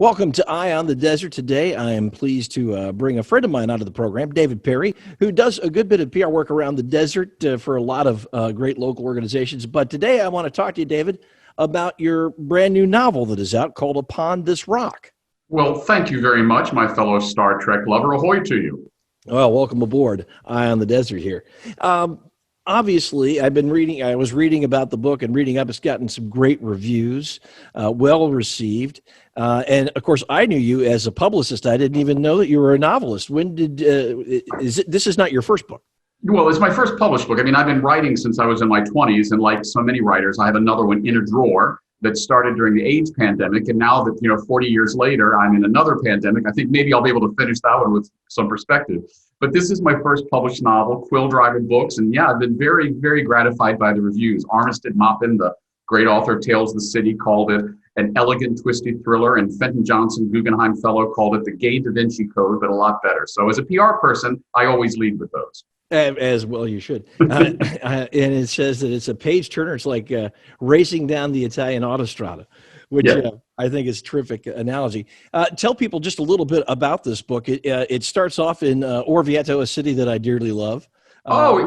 Welcome to Eye on the Desert. Today, I am pleased to bring a friend of mine onto the program, David Perry, who does a good bit of PR work around the desert for a lot of great local organizations. But today, I want to talk to you, David, about your brand new novel that is out called Upon This Rock. Well, thank you very much, my fellow Star Trek lover. Ahoy to you. Well, welcome aboard, Eye on the Desert here. Obviously, I was reading about the book and reading up. It's gotten some great reviews, well received. And of course, I knew you as a publicist. I didn't even know that you were a novelist. This is not your first book? Well, it's my first published book. I mean, I've been writing since I was in my 20s, and like so many writers, I have another one in a drawer that started during the AIDS pandemic. And now that, 40 years later, I'm in another pandemic, I think maybe I'll be able to finish that one with some perspective. But this is my first published novel, Quill Driver Books. And yeah, I've been very, very gratified by the reviews. Armistead Maupin, the great author of Tales of the City, called it an elegant, twisty thriller. And Fenton Johnson, Guggenheim Fellow, called it the gay Da Vinci Code, but a lot better. So as a PR person, I always lead with those. As well you should. And it says that it's a page turner. It's like racing down the Italian autostrada, which I think is a terrific analogy. Tell people just a little bit about this book. It starts off in Orvieto, a city that I dearly love. Well,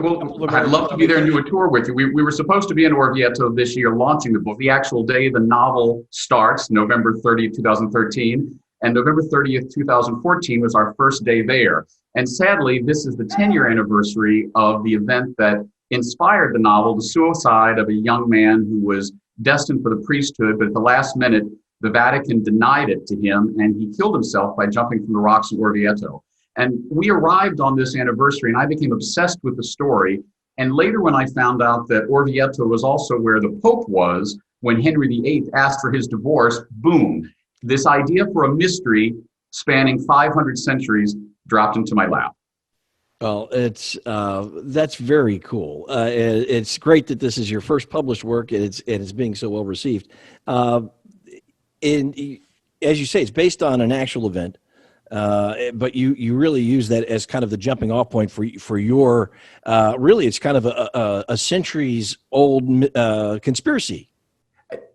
I'd love to be there and do a tour with you. We were supposed to be in Orvieto this year launching the book. The actual day the novel starts, November 30th, 2013. And November 30th, 2014 was our first day there. And sadly, this is the 10-year anniversary of the event that inspired the novel, the suicide of a young man who was destined for the priesthood, but at the last minute, the Vatican denied it to him, and he killed himself by jumping from the rocks in Orvieto. And we arrived on this anniversary, and I became obsessed with the story. And later, when I found out that Orvieto was also where the Pope was when Henry VIII asked for his divorce, boom, this idea for a mystery spanning 500 centuries dropped into my lap. Well, that's very cool. It's great that this is your first published work, and it's being so well received. And as you say, it's based on an actual event, but you really use that as kind of the jumping off point for your really it's kind of a centuries old conspiracy.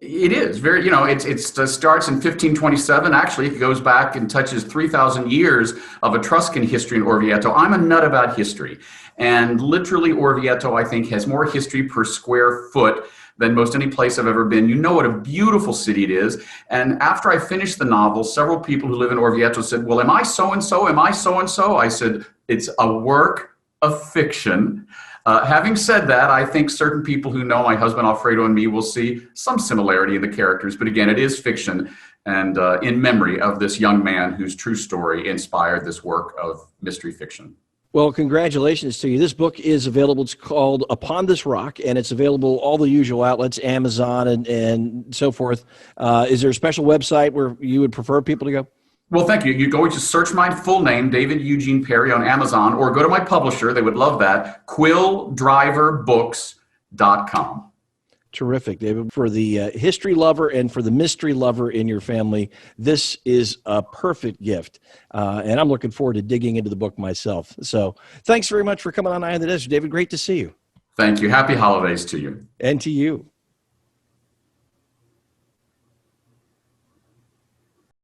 It is very, it starts in 1527. Actually, it goes back and touches 3,000 years of Etruscan history in Orvieto. I'm a nut about history. And literally, Orvieto, I think, has more history per square foot than most any place I've ever been. You know what a beautiful city it is. And after I finished the novel, several people who live in Orvieto said, well, am I so-and-so? Am I so-and-so? I said, it's a work of fiction. Having said that, I think certain people who know my husband Alfredo and me will see some similarity in the characters. But again, it is fiction and in memory of this young man whose true story inspired this work of mystery fiction. Well, congratulations to you. This book is available. It's called Upon This Rock, and it's available all the usual outlets, Amazon and so forth. Is there a special website where you would prefer people to go? Well, thank you. You go to search my full name, David Eugene Perry, on Amazon, or go to my publisher. They would love that, QuillDriverBooks.com. Terrific, David. For the history lover and for the mystery lover in your family, this is a perfect gift. And I'm looking forward to digging into the book myself. So thanks very much for coming on Eye on the Desert, David. Great to see you. Thank you. Happy holidays to you. And to you.